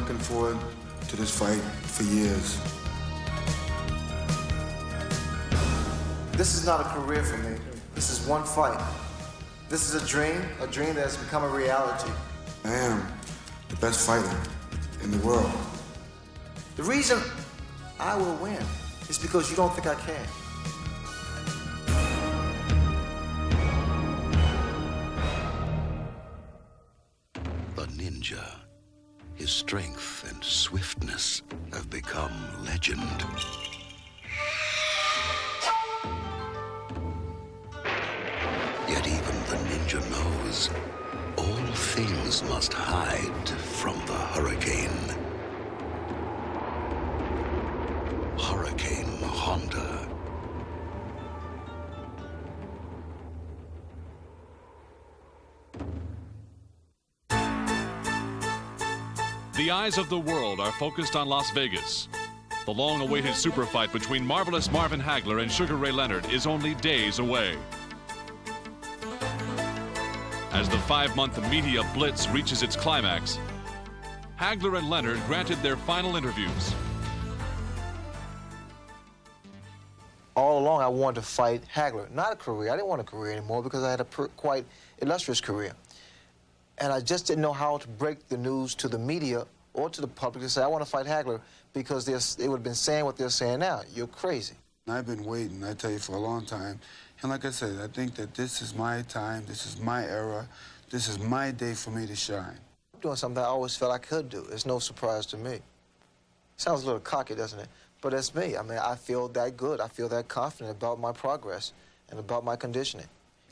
looking forward to this fight for years. This is not a career for me. This is one fight. This is a dream that has become a reality. I am the best fighter in the world. The reason I will win is because you don't think I can. The ninja, his strength and swiftness have become legend. Yet even the ninja knows all things must hide from the hurricane. Hurricane Honda. The eyes of the world are focused on Las Vegas. The long-awaited super fight between marvelous Marvin Hagler and Sugar Ray Leonard is only days away. As the 5-month media blitz reaches its climax, Hagler and Leonard granted their final interviews. All along, I wanted to fight Hagler. Not a career. I didn't want a career anymore because I had a quite illustrious career. And I just didn't know how to break the news to the media or to the public to say, I want to fight Hagler, because they would have been saying what they're saying now. You're crazy. I've been waiting, I tell you, for a long time. And like I said, I think that this is my time, this is my era, this is my day for me to shine. I'm doing something I always felt I could do. It's no surprise to me. Sounds a little cocky, doesn't it? But that's me. I mean, I feel that good. I feel that confident about my progress and about my conditioning.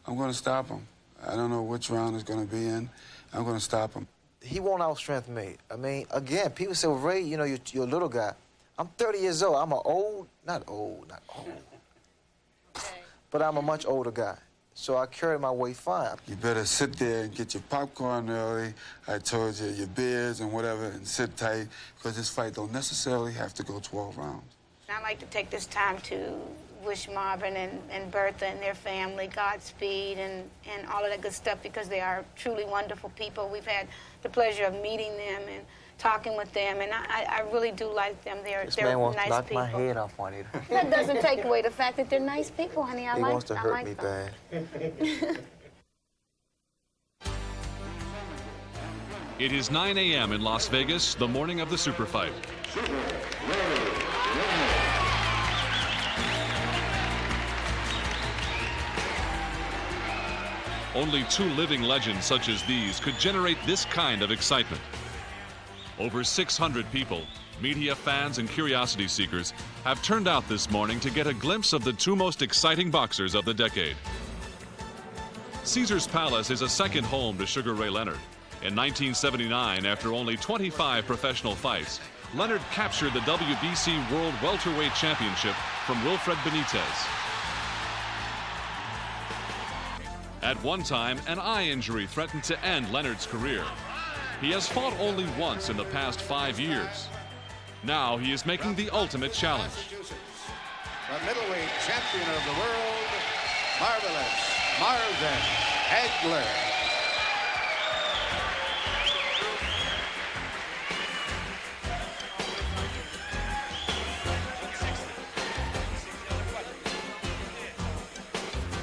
I'm going to stop him. I don't know which round it's going to be in. I'm going to stop him. He won't outstrength me. I mean, again, people say, well, Ray, you know, you're a little guy. I'm 30 years old. I'm not old, but I'm a much older guy. So I carry my weight fine. You better sit there and get your popcorn early. I told you, your beers and whatever, and sit tight, because this fight don't necessarily have to go 12 rounds. I'd like to take this time to wish Marvin and Bertha and their family Godspeed and all of that good stuff, because they are truly wonderful people. We've had the pleasure of meeting them and talking with them, and I really do like them. They're this man wants nice to knock people. my head off, Juanita. That doesn't take away the fact that they're nice people, honey. He wants to hurt me bad. It is 9 a.m. in Las Vegas, the morning of the super fight. Only two living legends such as these could generate this kind of excitement. Over 600 people, media fans and curiosity seekers, have turned out this morning to get a glimpse of the two most exciting boxers of the decade. Caesars Palace is a second home to Sugar Ray Leonard. In 1979, after only 25 professional fights, Leonard captured the WBC World Welterweight Championship from Wilfred Benitez. At one time, an eye injury threatened to end Leonard's career. He has fought only once in the past 5 years. Now he is making the ultimate challenge. The middleweight champion of the world, marvelous Marvin Hagler.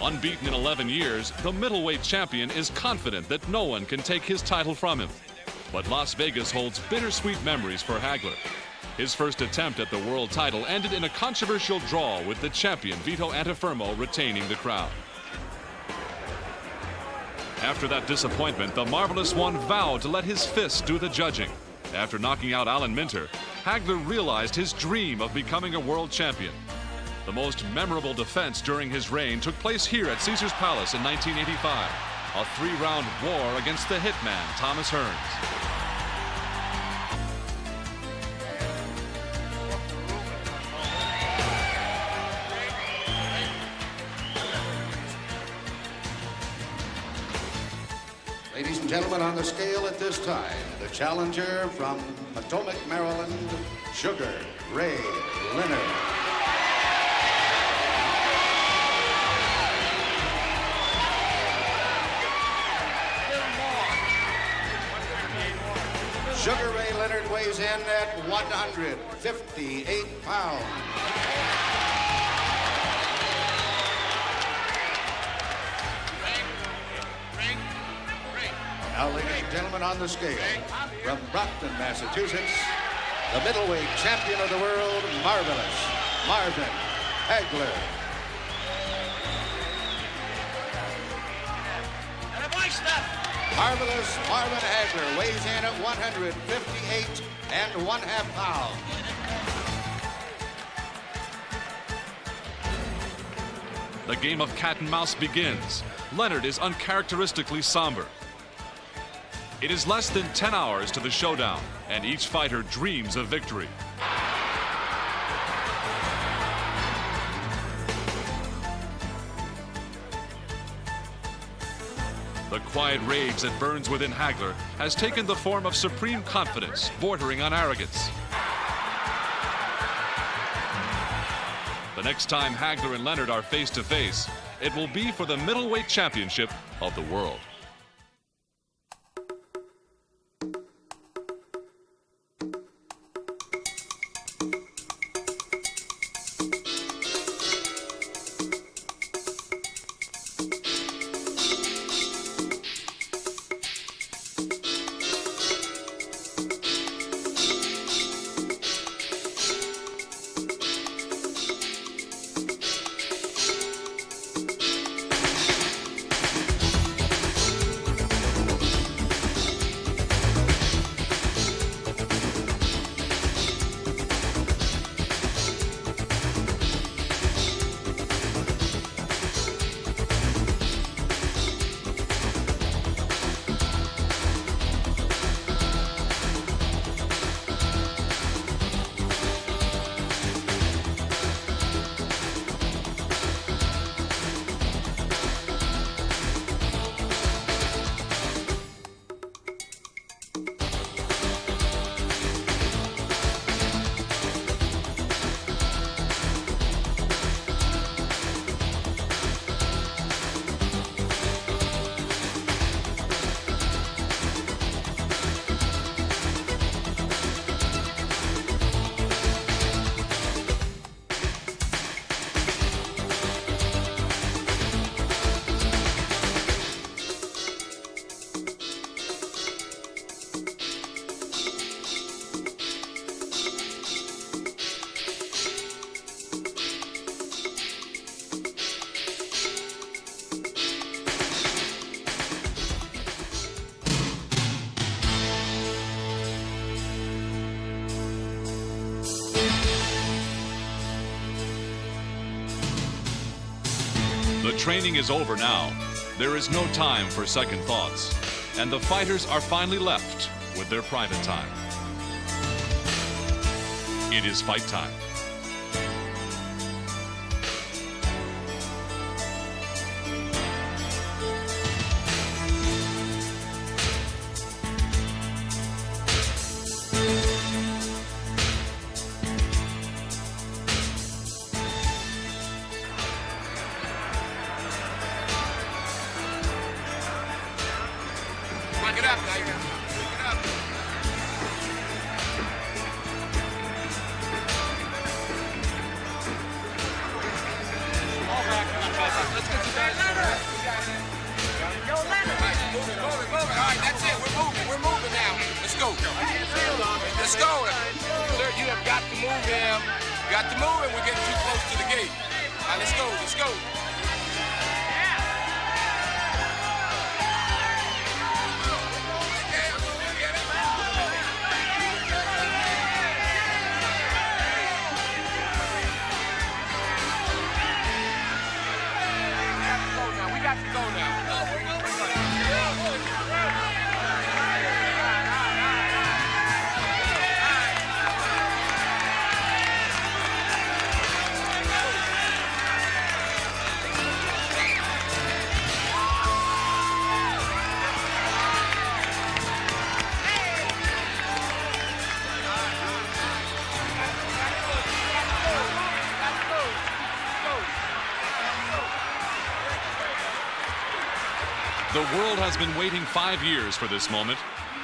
Unbeaten in 11 years, the middleweight champion is confident that no one can take his title from him. But Las Vegas holds bittersweet memories for Hagler. His first attempt at the world title ended in a controversial draw, with the champion Vito Antuofermo retaining the crown. After that disappointment, the marvelous one vowed to let his fists do the judging. After knocking out Alan Minter, Hagler realized his dream of becoming a world champion. The most memorable defense during his reign took place here at Caesars Palace in 1985, a 3-round war against the hitman, Thomas Hearns. Ladies and gentlemen, on the scale at this time, the challenger from Potomac, Maryland, Sugar Ray Leonard. Sugar Ray Leonard Leonard weighs in at 158 pounds. Now, ladies and gentlemen, on the scale, from Brockton, Massachusetts, the middleweight champion of the world, Marvelous Marvin Hagler. Marvelous Marvin Hagler weighs in at 158 1/2 pounds. The game of cat and mouse begins. Leonard is uncharacteristically somber. It is less than 10 hours to the showdown, and each fighter dreams of victory. The quiet rage that burns within Hagler has taken the form of supreme confidence, bordering on arrogance. The next time Hagler and Leonard are face to face, it will be for the middleweight championship of the world. The training is over now. There is no time for second thoughts. And the fighters are finally left with their private time. It is fight time. Get up, now. Get up. Let's get to Leonard. Yo, Leonard. Right, moving. All right, that's it. We're moving now. Let's go. Let's go. Sir, you have got to move him. Got to move him. We're getting too close to the gate. All right, let's go. The world has been waiting 5 years for this moment.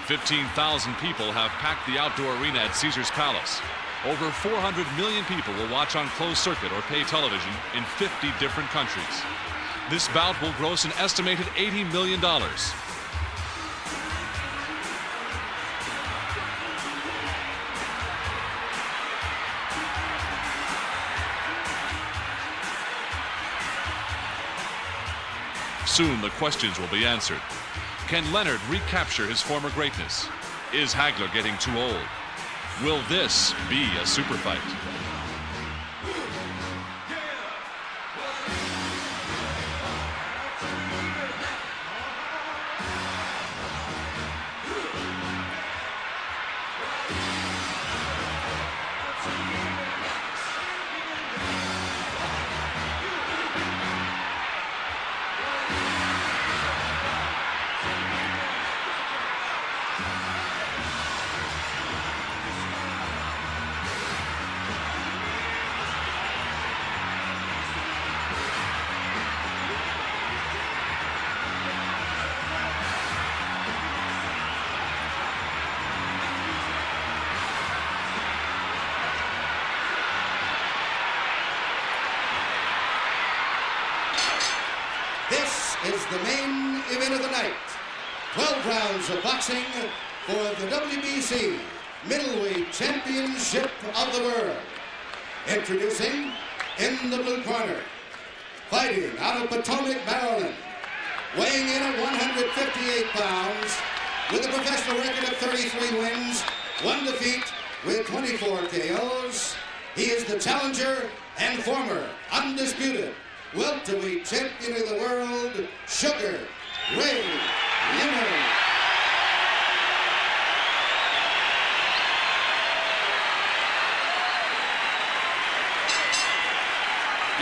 15,000 people have packed the outdoor arena at Caesar's Palace. Over 400 million people will watch on closed circuit or pay television in 50 different countries. This bout will gross an estimated $80 million. Soon the questions will be answered. Can Leonard recapture his former greatness? Is Hagler getting too old? Will this be a super fight? This is the main event of the night. 12 rounds of boxing for the WBC Middleweight Championship of the World. Introducing, in the blue corner, fighting out of Potomac, Maryland, weighing in at 158 pounds, with a professional record of 33 wins, 1 defeat, with 24 KOs. He is the challenger and former undisputed welterweight champion of the world, Sugar Ray Leonard.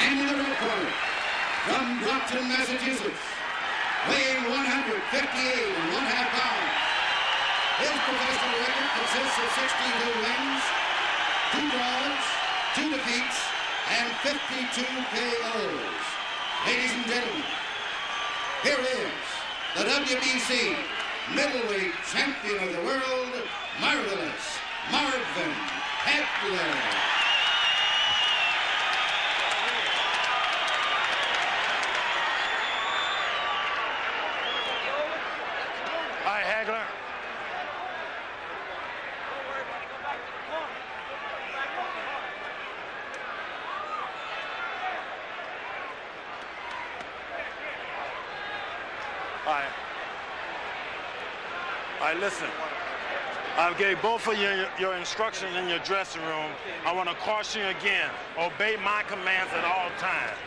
And in the red corner, from Brockton, Massachusetts, weighing 158 1/2 pounds. His professional record consists of 62 wins, 2 draws, 2 defeats, and 52 KOs. Ladies and gentlemen, here is the WBC Middleweight Champion of the World, Marvelous Marvin Hagler. Hi, Hagler. All right, listen. I gave both of you your instructions in your dressing room. I want to caution you again. Obey my commands at all times.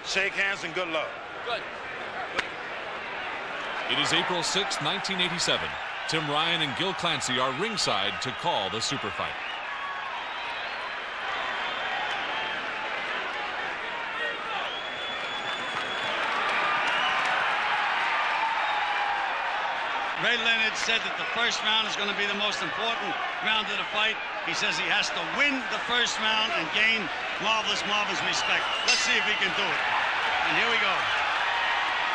Shake hands and good luck. Good. It is April 6, 1987. Tim Ryan and Gil Clancy are ringside to call the super fight. Ray Leonard said that the first round is going to be the most important round of the fight. He says he has to win the first round and gain Marvelous Marvin's respect. Let's see if he can do it. And here we go.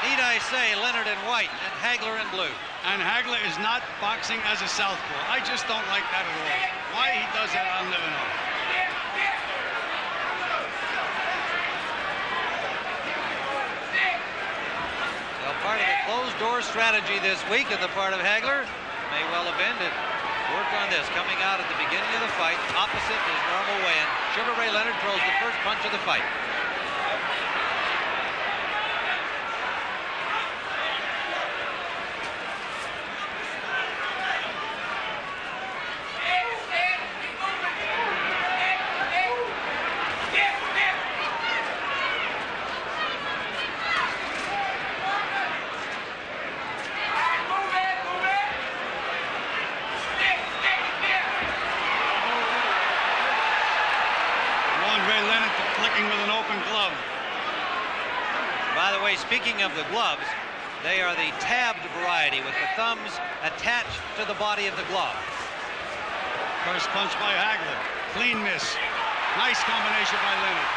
Need I say, Leonard in white and Hagler in blue. And Hagler is not boxing as a southpaw. I just don't like that at all. Why he does that, I'll never know. Well, part of the closed-door strategy this week on the part of Hagler may well have been to work on this. Coming out at the beginning of the fight, opposite his normal weigh-in, Sugar Ray Leonard throws the first punch of the fight. With an open glove. By the way, speaking of the gloves, they are the tabbed variety with the thumbs attached to the body of the glove. First punch by Hagler. Clean miss. Nice combination by Leonard.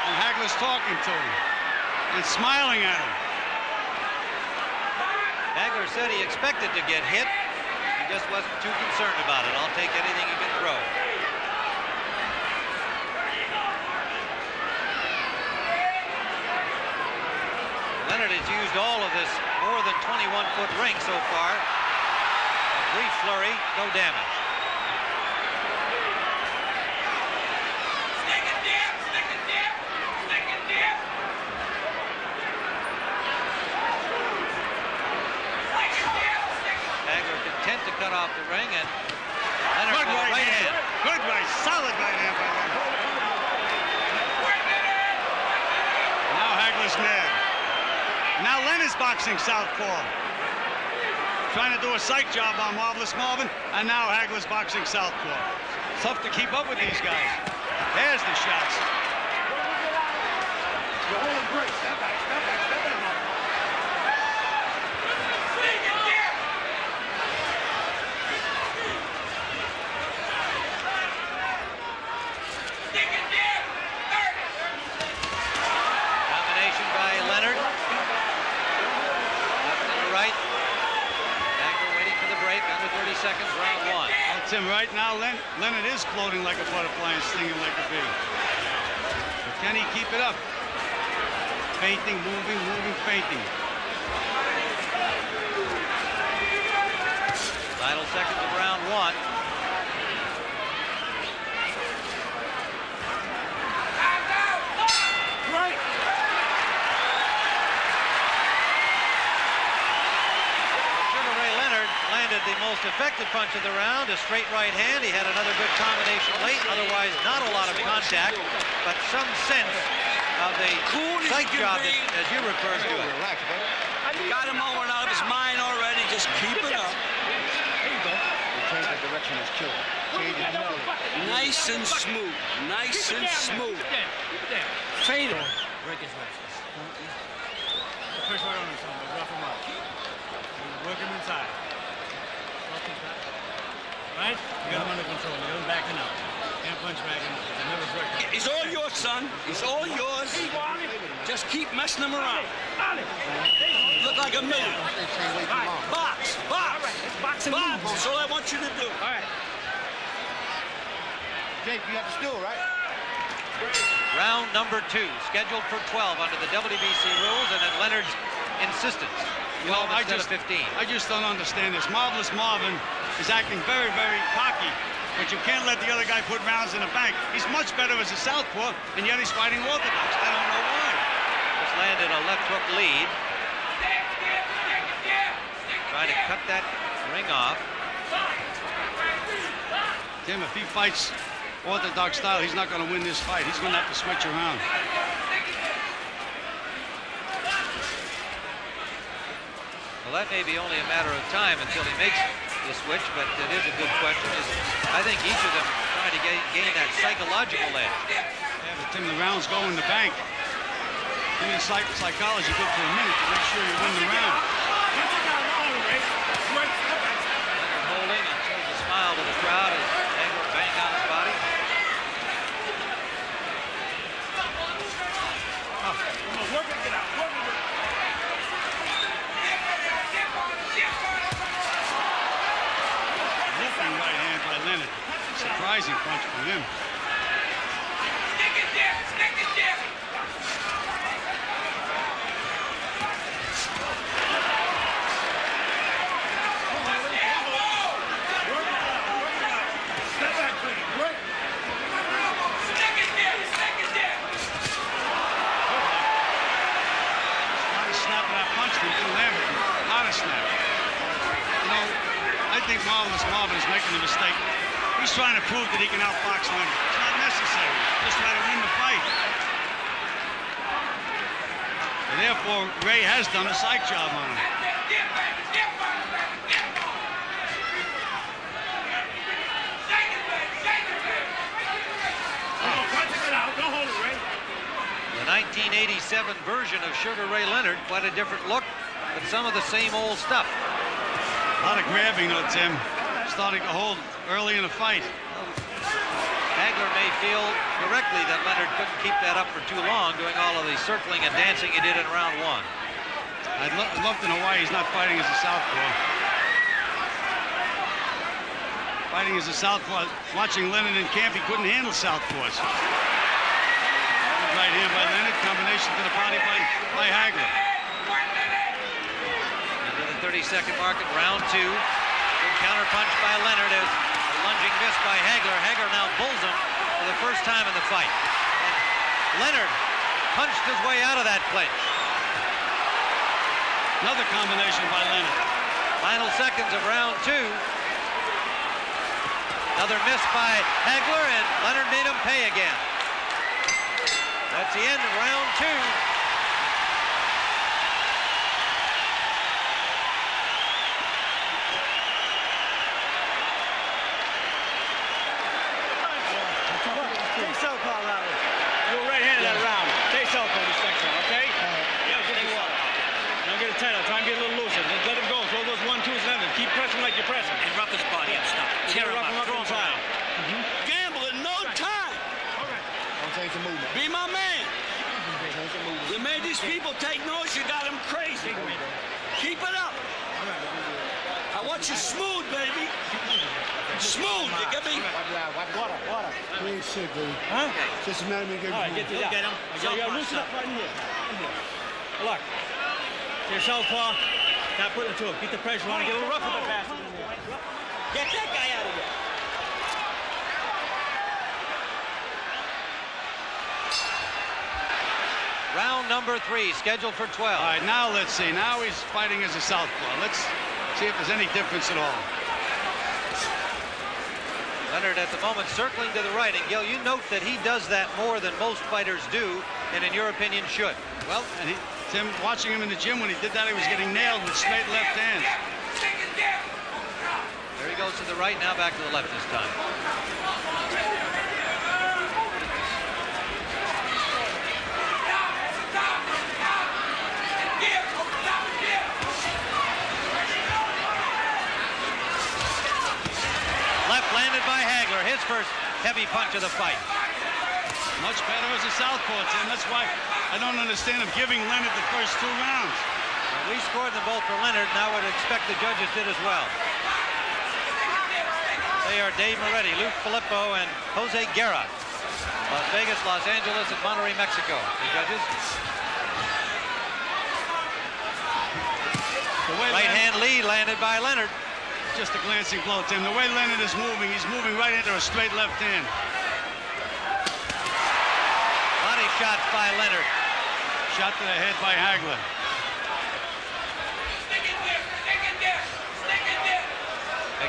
And Hagler's talking to him and smiling at him. Hagler said he expected to get hit, just wasn't too concerned about it. I'll take anything he can throw. Leonard has used all of this more than 21-foot ring so far. A brief flurry, no damage. Hagler content to cut off the ring, and Leonard Good with a right hand. Good right, solid right hand by Leonard. Now Hagler's mad. Now Leonard's boxing southpaw. Trying to do a psych job on Marvelous Marvin, and now Hagler's boxing southpaw. Tough to keep up with these guys. There's the shots. Combination by Leonard. Left and a right. Hagler waiting for the break. Under 30 seconds, round one. Well, Tim, right now Leonard is floating like a butterfly and stinging like a bee. But can he keep it up? Fainting, moving, fainting. Final seconds of round one. Sugar Ray Leonard landed the most effective punch of the round, a straight right hand. He had another good combination late, otherwise not a lot of contact, but some sense of the psych job, as you referred to it. Got him all out of his mind already. Just keep it up. There you go. Change the direction of his kill. Nice and smooth. Nice and smooth. Fade him. Break his wrist. Push right on him, son. Rough him up. Work him inside. Right? You got him under control. You don't backing up. Can't punch backing up. The nerves working. He's all yours, son. He's all yours. Just keep messing him around. Look like a million. Box. Box. Box. That's all I want you to do. All right. Jake, you got the stool, right? Round number two, scheduled for 12 under the WBC rules and at Leonard's insistence. 12 instead of 15. I just don't understand this. Marvelous Marvin is acting very, very cocky, but you can't let the other guy put rounds in the bank. He's much better as a southpaw, and yet he's fighting orthodox. I don't know why. Just landed a left hook lead. Trying to cut that ring off. Tim, if he fights orthodox style, he's not going to win this fight. He's going to have to switch around. Well, that may be only a matter of time until he makes the switch, but it is a good question. I think each of them trying to gain that psychological edge. Yeah, but Tim, the rounds go in the bank. Give me psychology good for a minute to make sure you win the round. Holding and shows a smile to the crowd as Hagler banged on his body. Lifting right hand by Leonard. Surprising punch from him. I think Marvelous Marvin is making a mistake. He's trying to prove that he can outbox Leonard. It's not necessary. Just try to win the fight. And therefore, Ray has done a psych job on him. The 1987 version of Sugar Ray Leonard, quite a different look, but some of the same old stuff. A lot of grabbing, though, Tim. Starting to hold early in the fight. Hagler may feel correctly that Leonard couldn't keep that up for too long, doing all of the circling and dancing he did in round one. I'd love to know why he's not fighting as a southpaw. fighting as a southpaw. Watching Leonard in camp, he couldn't handle southpaws. Right hand by Leonard, combination to the body by Hagler. Into the 30-second mark at round 2. Good counter punch by Leonard as a lunging miss by Hagler. Hagler now bulls him for the first time in the fight. And Leonard punched his way out of that clinch. Another combination by Leonard. Final seconds of round 2. Another miss by Hagler, and Leonard made him pay again. That's the end of round 2. Take southpaw, Larry. You're right-handed that round. Take southpaw this next round, okay? Yeah, get the water. Don't get it tight. I'll try and get a little looser. Just let him go. Throw those 1-2s in. Keep pressing like you're pressing. And rough his body up. Stop. You gotta rough him up inside. Gamble in no time. Don't take the movement. Be my man. You made these people take noise. You got them crazy. Keep it up. I want you smooth, baby. Smooth. You get me? Water. We ain't sick, baby. Huh? Just a matter of me getting All right, get him. You gotta loosen up right in here. Look. Your southpaw. Not putting it to him. Get the pressure on. Get a little rough with the pass. Get that guy out of here. Round number 3, scheduled for 12. All right, now let's see. Now he's fighting as a southpaw. Let's see if there's any difference at all. Leonard at the moment circling to the right, and Gil, you note that he does that more than most fighters do, and in your opinion should. Well, and Tim, watching him in the gym, when he did that, he was getting nailed with straight left hands. There he goes to the right, now back to the left this time. Left landed by Hagler, his first heavy punch of the fight. Much better as a southpaw, Tim. That's why I don't understand him giving Leonard the first 2 rounds. We scored them both for Leonard, now I would expect the judges did as well. They are Dave Moretti, Luke Filippo, and Jose Guerra. Las Vegas, Los Angeles, and Monterrey, Mexico. The judges. Right hand lead landed by Leonard. Just a glancing blow, Tim. The way Leonard is moving, he's moving right into a straight left hand. Body shots by Leonard. Shot to the head by Hagler.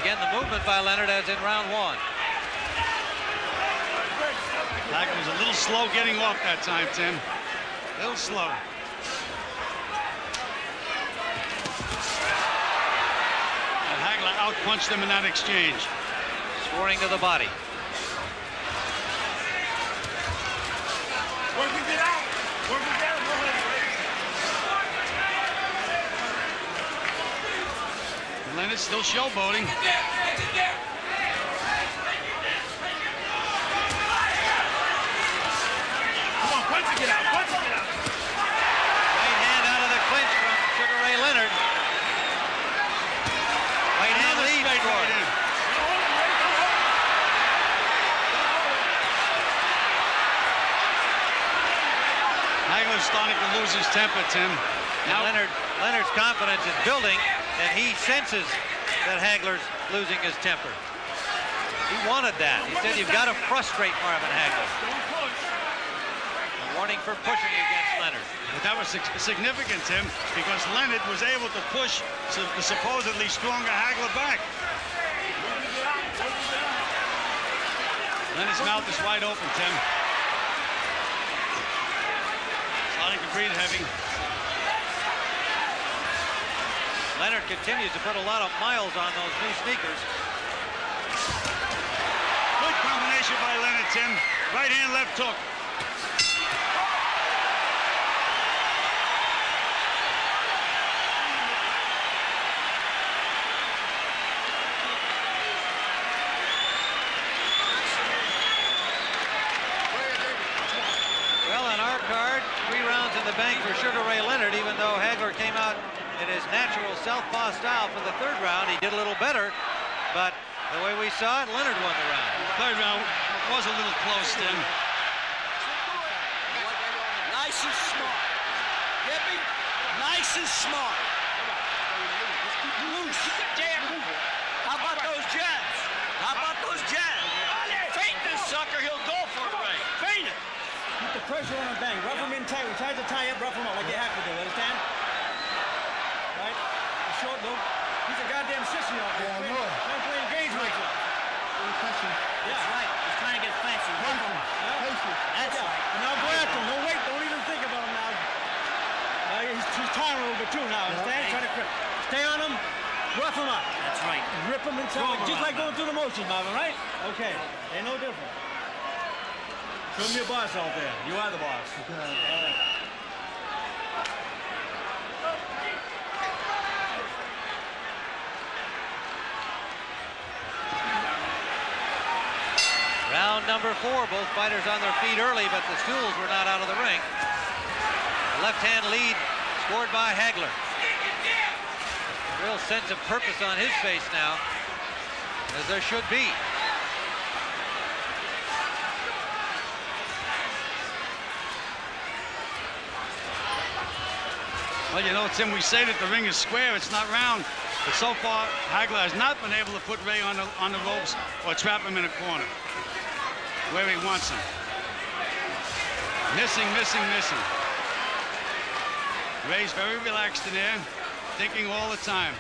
Again, the movement by Leonard as in round 1. Hagler was a little slow getting off that time, Tim. A little slow. And Hagler outpunched him in that exchange. Scoring to the body. Working it out. Working it out. Leonard's still showboating. Come on, punch it out. Punch it out. Right hand out of the clinch from Sugar Ray Leonard. Right hand lead score. Hagler's starting to lose his temper, Tim. Now Leonard's confidence is building, and he senses that Hagler's losing his temper. He wanted that. He said, you've got to frustrate Marvin Hagler. A warning for pushing against Leonard. But that was significant, Tim, because Leonard was able to push the supposedly stronger Hagler back. Leonard's mouth is wide open, Tim. Starting to breathe heavy. Leonard continues to put a lot of miles on those new sneakers. Good combination by Leonard, Tim. Right hand, left hook. Well, on our card, 3 rounds in the bank for Sugar Ray Leonard, even though Hagler came out in his natural southpaw style for the 3rd round. He did a little better, but The way we saw it, Leonard won the round. Third round was a little close then. Nice and smart. Get me? Nice and smart. Loose. How about those jabs? How about those jabs? Feint this sucker, he'll go for it, Ray. Feint it. Keep the pressure on him, bang. Rough him in tight. We tried to tie up, rough him up like you have to do. Understand? Right? The short loop. He's a goddamn sissy out there. Yeah, I know. Trying to play engage with you. Yeah, right. He's trying to get fancy. That's right. And now go after him. Don't wait. Don't even think about him now. He's tiring a little bit too now. Understand? Trying to stay on him. Rough him up. That's right. Rip him inside. Just like going through the motions, Marvin, right? Okay. Ain't no different. Show him your boss out there. You are the boss. Okay. All right. Round number 4, both fighters on their feet early, but the stools were not out of the ring. Left-hand lead scored by Hagler. Real sense of purpose on his face now, as there should be. Well, you know, Tim, we say that the ring is square, it's not round. But so far, Hagler has not been able to put Ray on the ropes or trap him in a corner where he wants him. Missing, missing, missing. Ray's very relaxed in there, thinking all the time.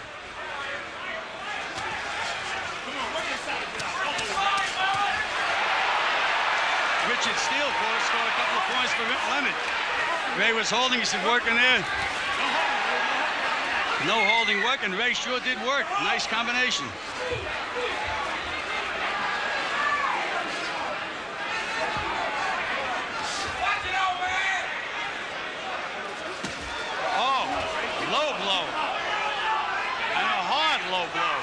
Richard Steele scored a couple of points for Leonard. Ray was holding, he said, working there. No holding work, and Ray sure did work. Nice combination. Oh, low blow. And a hard low blow.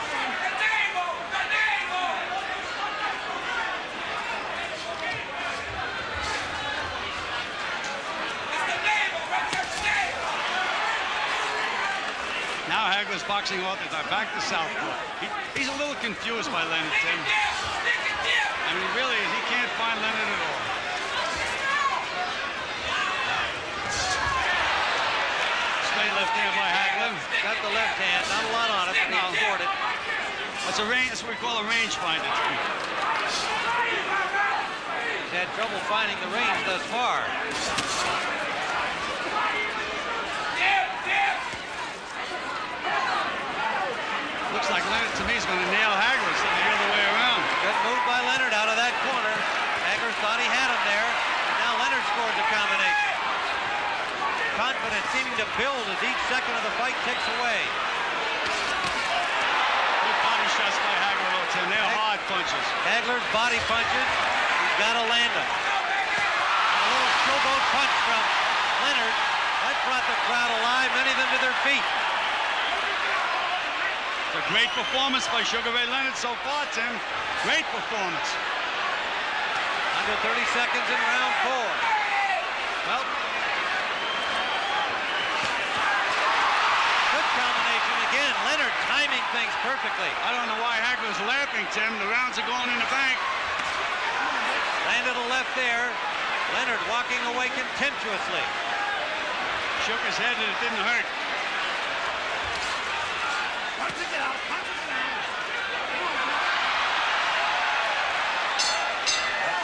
Now Hagler's boxing off the back to southpaw. He's a little confused by Leonard, Tim. I mean, really, he can't find Leonard at all. Straight left hand by Hagler. Got the left hand, not a lot on it, but he scored it. That's what we call a range finder. He's had trouble finding the range thus far. Looks like Leonard, to me, is going to nail Hagler instead of the other way around. Good move by Leonard out of that corner. Hagler thought he had him there. And now Leonard scores a combination. Confidence seeming to build as each second of the fight ticks away. Good body shots by Hagler, though, Tim. They're hard punches. Hagler's body punches. He's got to land them. A little showboat punch from Leonard. That brought the crowd alive, many of them to their feet. It's a great performance by Sugar Ray Leonard so far, Tim. Great performance. Under 30 seconds in round 4. Well, good combination again. Leonard timing things perfectly. I don't know why Hagler's laughing, Tim. The rounds are going in the bank. Landed a left there. Leonard walking away contemptuously. Shook his head and it didn't hurt. At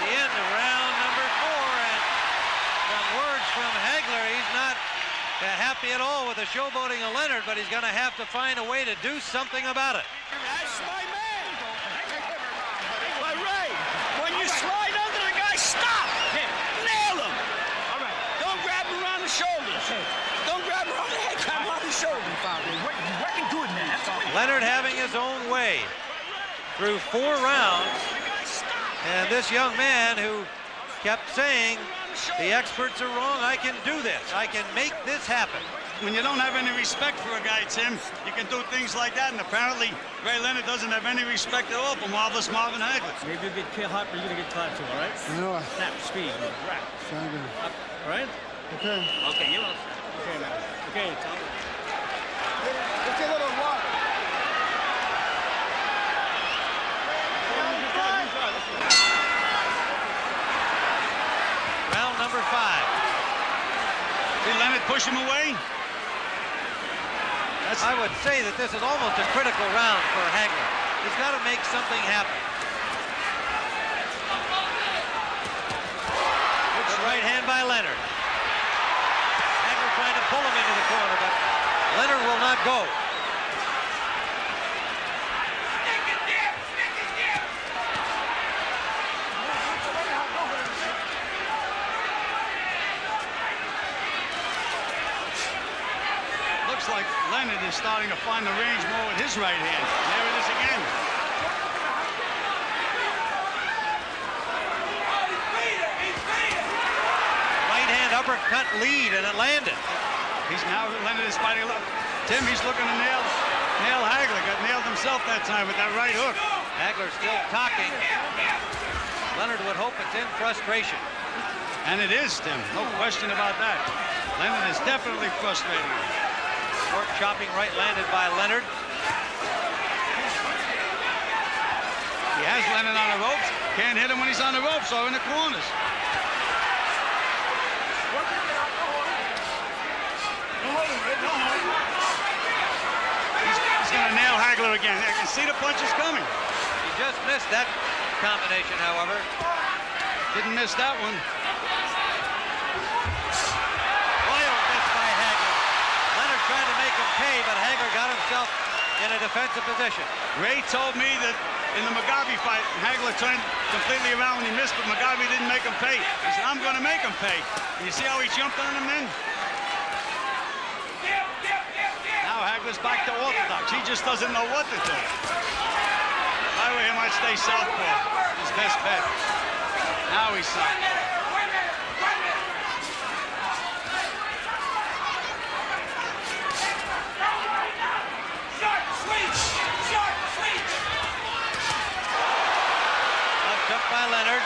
the end of round number 4, and from words from Hagler, he's not happy at all with the showboating of Leonard, but he's going to have to find a way to do something about it. That's my man. But Ray, when you slide under the guy, stop. Nail him. All right. Don't grab him around the shoulders. Don't grab him around the head. Grab him around the shoulders. You're working good, man. That's all. Leonard having his own way through 4 rounds, and this young man who kept saying, the experts are wrong, I can do this, I can make this happen. When you don't have any respect for a guy, Tim, you can do things like that, and apparently Ray Leonard doesn't have any respect at all for marvelous Marvin Hagler. Maybe you get hot, but you're going to get clapped too, all right? No. Snap, speed, rap. All right? Okay. Okay, you will. Okay, man. Okay, Tom. Let's get a little water. push him away? I would say that this is almost a critical round for Hagler. He's got to make something happen. Good right hand by Leonard. Hagler trying to pull him into the corner, but Leonard will not go. Looks like Leonard is starting to find the range more with his right hand. There it is again. Right hand uppercut lead, and it landed. Leonard is fighting. Tim, he's looking to nail Hagler. Got nailed himself that time with that right hook. Hagler still talking. Leonard would hope it's in frustration. And it is, Tim. No question about that. Leonard is definitely frustrated. Short chopping right landed by Leonard. He has Leonard on the ropes. Can't hit him when he's on the ropes or in the corners. He's going to nail Hagler again. I can see the punches coming. He just missed that combination, however. Didn't miss that one. Trying to make him pay, but Hagler got himself in a defensive position. Ray told me that in the Mugabe fight, Hagler turned completely around when he missed, but Mugabe didn't make him pay. He said, I'm going to make him pay. And you see how he jumped on him then? Now Hagler's back to orthodox. He just doesn't know what to do. He might stay southpaw. His best bet. Now he's southpaw. By Leonard.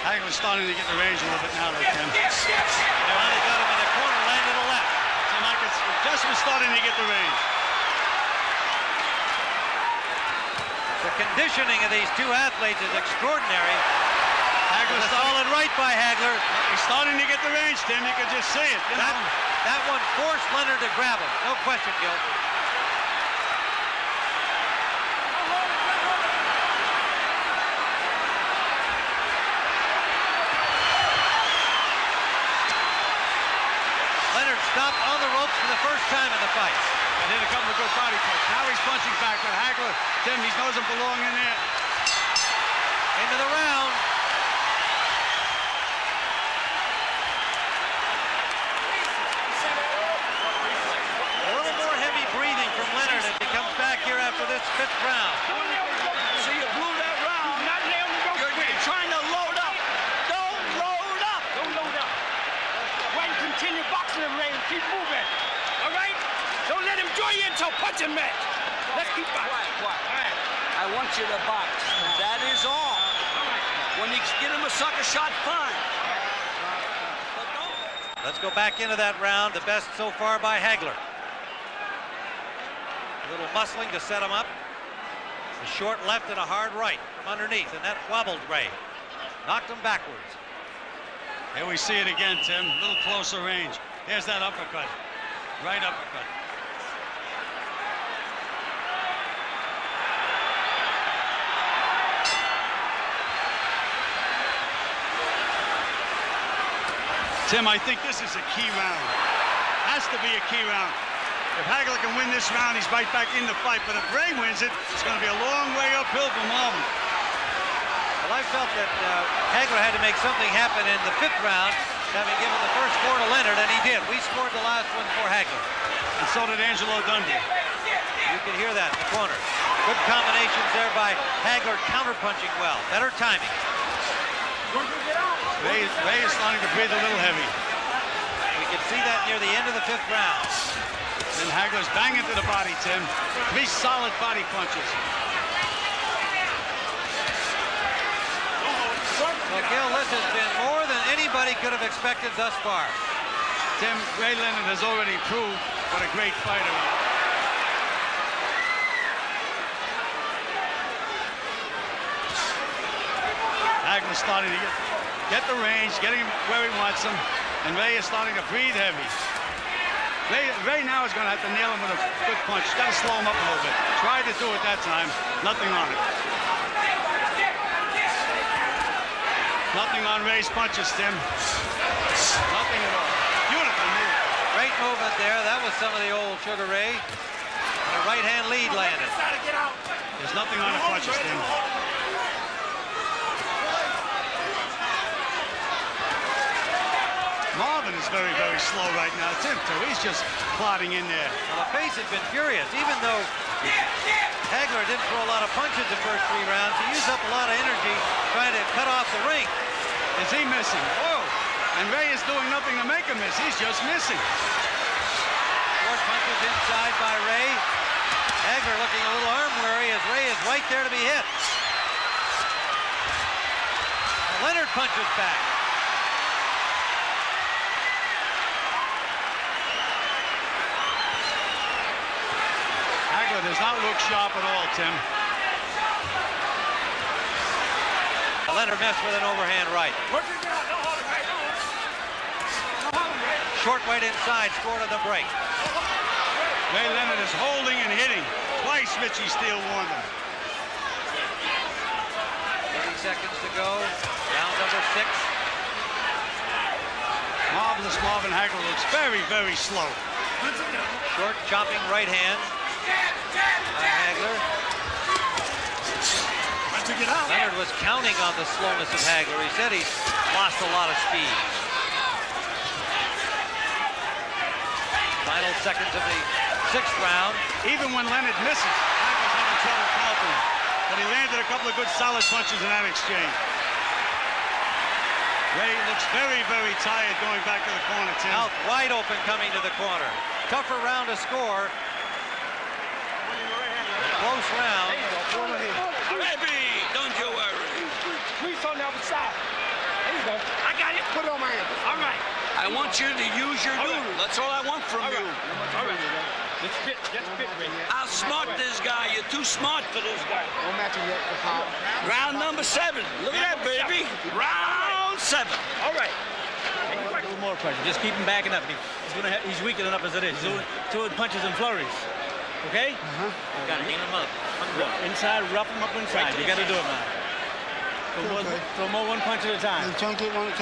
Hagler's starting to get the range a little bit now, though, Tim. Finally got him in the corner, landed a left. Tim, I just was starting to get the range. The conditioning of these two athletes is extraordinary. Hagler's solid right by Hagler. He's starting to get the range, Tim. You can just see it. That one forced Leonard to grab him. No question, Gil. Stopped on the ropes for the first time in the fight. And hit a couple of good body punches. Now he's punching back, but Hagler, Tim, he doesn't belong in there. Into the round. A little more heavy breathing from Leonard as he comes back here after this fifth round. See, you blew that round. You're trying to load up. Don't load up. Don't load up. Wait, continue boxing the ring. Keep moving. All right? Don't let him draw you into a punching match. Let's keep boxing. Quiet. I want you to box. That is all. When you get him a sucker shot, fine. Let's go back into that round. The best so far by Hagler. A little muscling to set him up. A short left and a hard right from underneath, and that wobbled Ray. Knocked him backwards. Here we see it again, Tim. A little closer range. There's that uppercut. Right uppercut. Tim, I think this is a key round. Has to be a key round. If Hagler can win this round, he's right back in the fight. But if Ray wins it, it's going to be a long way uphill for Marvin. Well, I felt that Hagler had to make something happen in the fifth round, having given the first four to Leonard, and he did. We scored the last one for Hagler. And so did Angelo Dundee. You can hear that in the corner. Good combinations there by Hagler, counterpunching well. Better timing. Ray is starting to breathe a little heavy. We can see that near the end of the fifth round. And Hagler's banging to the body, Tim. 3 solid body punches. Well, Gil, this has been more than anybody could have expected thus far. Tim, Ray Leonard has already proved what a great fighter he is. Hagler's starting to get the range, getting him where he wants him. And Ray is starting to breathe heavy. Ray now is going to have to nail him with a good punch. Got to slow him up a little bit. Tried to do it that time. Nothing on it. Nothing on Ray's punches, Tim. Nothing at all. Beautiful move. Great movement there. That was some of the old Sugar Ray. And a right-hand lead landed. There's nothing on the punches, Tim. Marvin is very, very slow right now. Tim, too. He's just plodding in there. Well, the pace had been furious. Even though Hagler didn't throw a lot of punches the first 3 rounds, he used up a lot of energy trying to cut off the ring. Is he missing? Oh! And Ray is doing nothing to make him miss. He's just missing. Short punches inside by Ray. Hagler looking a little arm weary as Ray is right there to be hit. Leonard punches back. Hagler does not look sharp at all, Tim. Leonard missed with an overhand right. Short right inside, scored on the break. Ray Leonard is holding and hitting. Twice Richie Steele warned him. 30 seconds to go. Round number 6. Marvelous Marvin Hagler looks very, very slow. Short chopping right hand by Hagler. Leonard was counting on the slowness of Hagler. He said he's lost a lot of speed. Final seconds of the 6th round. Even when Leonard misses, Hagler's having trouble countering. But he landed a couple of good solid punches in that exchange. Ray looks very, very tired going back to the corner, Tim. Mouth wide open coming to the corner. Tougher round to score. A close round. Baby, don't you worry. Squeeze on the other side. There you go. I got it. Put it on my hand. All right. I want you to use your noodle. That's all I want from you. All right. Let's fit, Ray. Outsmart this guy. You're too smart for this guy. No matching yet. Round number 7. Look at that, baby. Round 7. All right. A little more pressure. Just keep him backing up. He's weak enough as it is. He's doing punches and flurries. Okay? You got to get him up. Inside, rough him up inside. You got to do it now. Throw more one punch at a time. Chunk him off.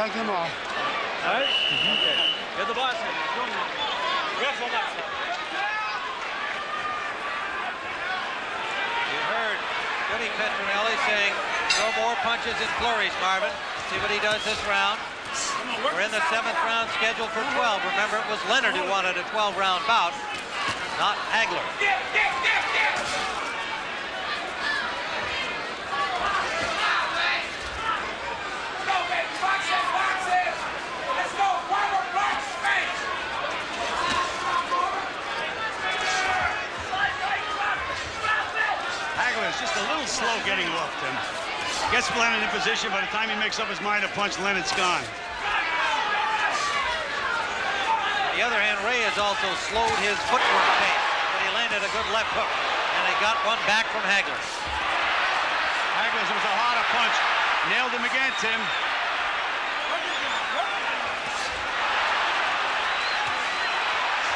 All right? Okay. Get the boss. Ref on that side. You heard Goody Petronelli saying, throw more punches and flurries, Marvin. See what he does this round. We're in the 7th round scheduled for 12. Remember, it was Leonard who wanted a 12-round bout, not Hagler. Hagler is just a little slow getting off, Tim. Gets Leonard in position. By the time he makes up his mind to punch, Leonard's gone. On the other hand, Ray has also slowed his footwork pace, but he landed a good left hook, and he got one back from Hagler. Hagler's was a harder punch. Nailed him again, Tim.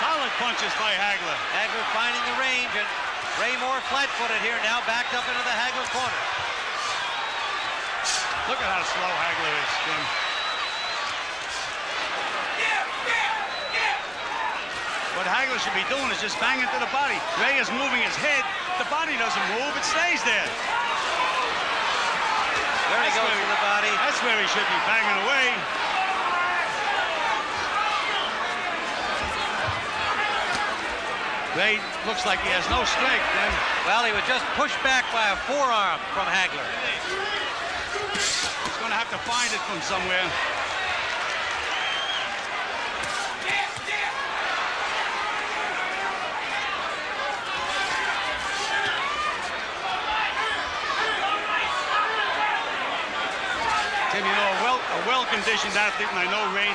Solid punches by Hagler. Hagler finding the range, and Ray more flat-footed here, now backed up into the Hagler corner. Look at how slow Hagler is, Jim. What Hagler should be doing is just banging to the body. Ray is moving his head. The body doesn't move, it stays there. There he goes to the body. That's where he should be banging away. Ray looks like he has no strength, then. Well, he was just pushed back by a forearm from Hagler. He's going to have to find it from somewhere. Tim, you know, a well-conditioned athlete, and I know Ray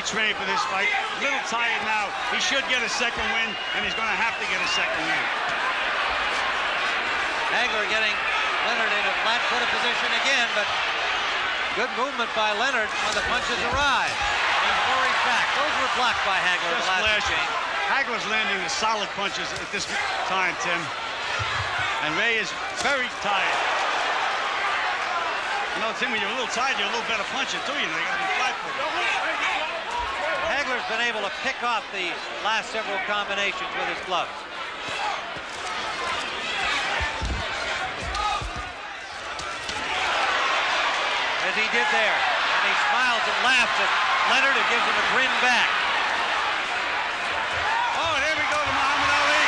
trained for this fight. A little tired now. He should get a second win, and he's going to have to get a second win. Hagler getting Leonard in a flat-footed position again, but good movement by Leonard when the punches arrive. He flurries back. Those were blocked by Hagler. Just flashing. Hagler's landing the solid punches at this time, Tim. And Ray is very tired. You know, Tim, when you're a little tired, you're a little better puncher, too. You know, you got to be flat-footed. Hagler's been able to pick off the last several combinations with his gloves. As he did there. And he smiles and laughs at Leonard, who gives him a grin back. Oh, there we go to Muhammad Ali.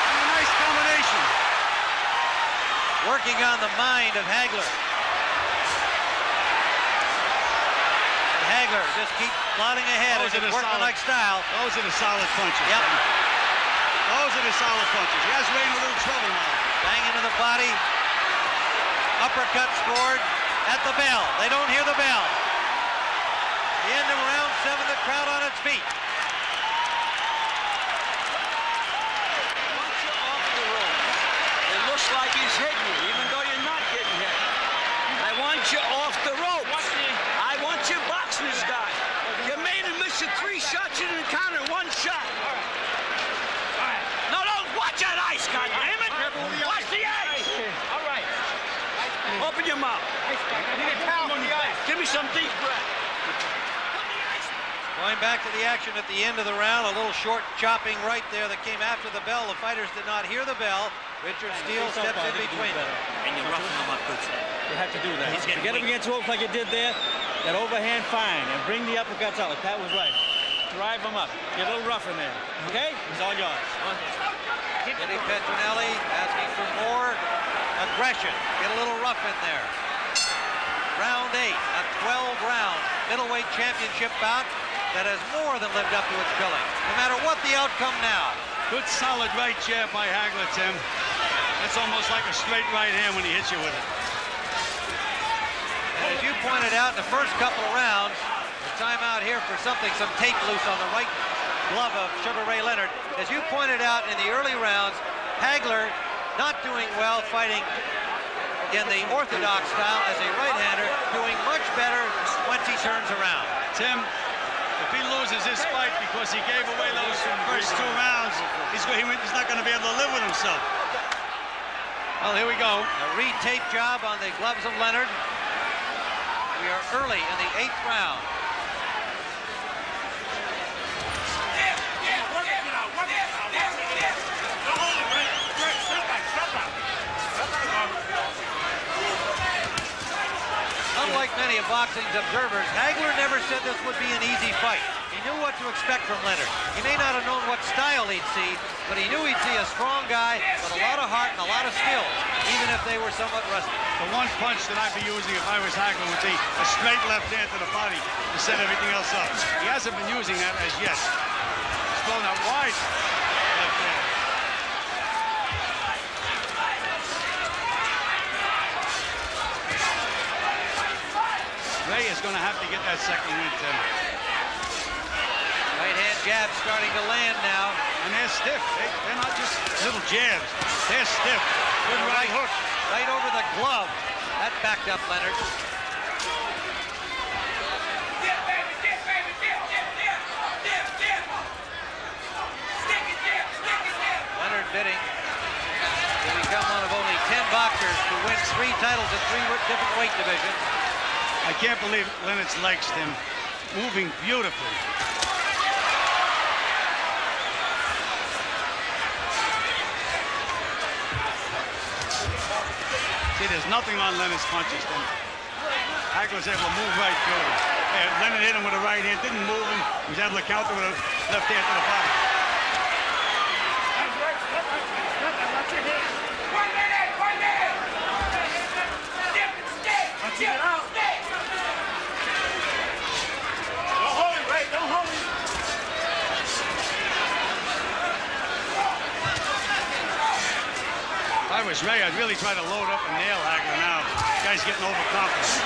And a nice combination. Working on the mind of Hagler. And Hagler just keeps plodding ahead in his workmanlike style. Those are the solid punches. Yep. Those are the solid punches. He has Ray in a little trouble now. Bang into the body. Uppercut scored at the bell. They don't hear the bell. The end of round 7, the crowd on its feet. It looks like he's hitting you, even though you're not getting hit. I want you off the ropes. I want you boxing this guy. You made him miss 3 shots. You didn't count it 1 shot. No, watch that ice, goddammit. Watch the ice. All right. Open your mouth. Give me some deep breath. Going back to the action at the end of the round, a little short chopping right there that came after the bell. The fighters did not hear the bell. Richard Steele steps in between them. And you roughing him up good. You have to do that. Get him against ropes like you did there. That overhand fine. And bring the uppercuts out like Pat was right. Drive him up. Get a little rough in there. Okay? It's all yours. Eddie Petronelli asking for more aggression. Get a little rough in there. Round 8, a 12-round middleweight championship bout that has more than lived up to its billing, no matter what the outcome now. Good solid right jab by Hagler, Tim. It's almost like a straight right hand when he hits you with it. And as you pointed out in the first couple of rounds, the timeout here for some tape loose on the right glove of Sugar Ray Leonard. As you pointed out in the early rounds, Hagler not doing well fighting in the orthodox style as a right-hander, doing much better once he turns around. Tim, if he loses this fight because he gave away those first 2 rounds, he's not going to be able to live with himself. Well, here we go. A re-tape job on the gloves of Leonard. We are early in the 8th round. Unlike many of boxing's observers, Hagler never said this would be an easy fight. He knew what to expect from Leonard. He may not have known what style he'd see, but he knew he'd see a strong guy with a lot of heart and a lot of skill, even if they were somewhat rusty. The one punch that I'd be using if I was Hagler would be a straight left hand to the body to set everything else up. He hasn't been using that as yet. He's throwing that wide left hand. Ray is going to have to get that second win, Tim. Right hand jab starting to land now. And they're stiff. They're not just little jabs. They're stiff. Good right hook. Right over the glove. That backed up Leonard. Leonard bidding to become one of only 10 boxers to win 3 titles in 3 different weight divisions. I can't believe Leonard's legs, Tim. Moving beautifully. See, there's nothing on Leonard's punches, Tim. Hagler's able to move right through him. Leonard hit him with a right hand, didn't move him. He was able to counter with a left hand to the body. If I was Ray, I'd really try to load up and nail Hagler now. The guy's getting overconfident.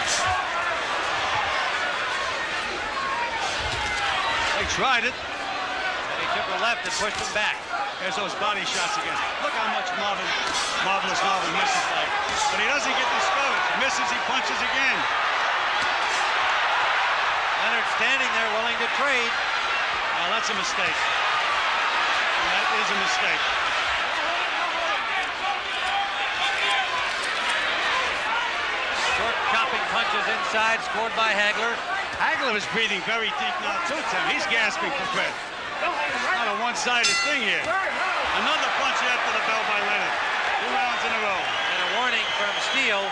They tried it. And he took the left and pushed him back. There's those body shots again. Look how much Marvelous Marvin misses there. But he doesn't get discouraged. He misses, he punches again. Leonard standing there willing to trade. Well, that's a mistake. That is a mistake. Short chopping punches inside, scored by Hagler. Hagler is breathing very deep now, too, Tim. He's gasping for breath. It's not a one-sided thing here. Another punch after the bell by Leonard. 2 rounds in a row. And a warning from Steele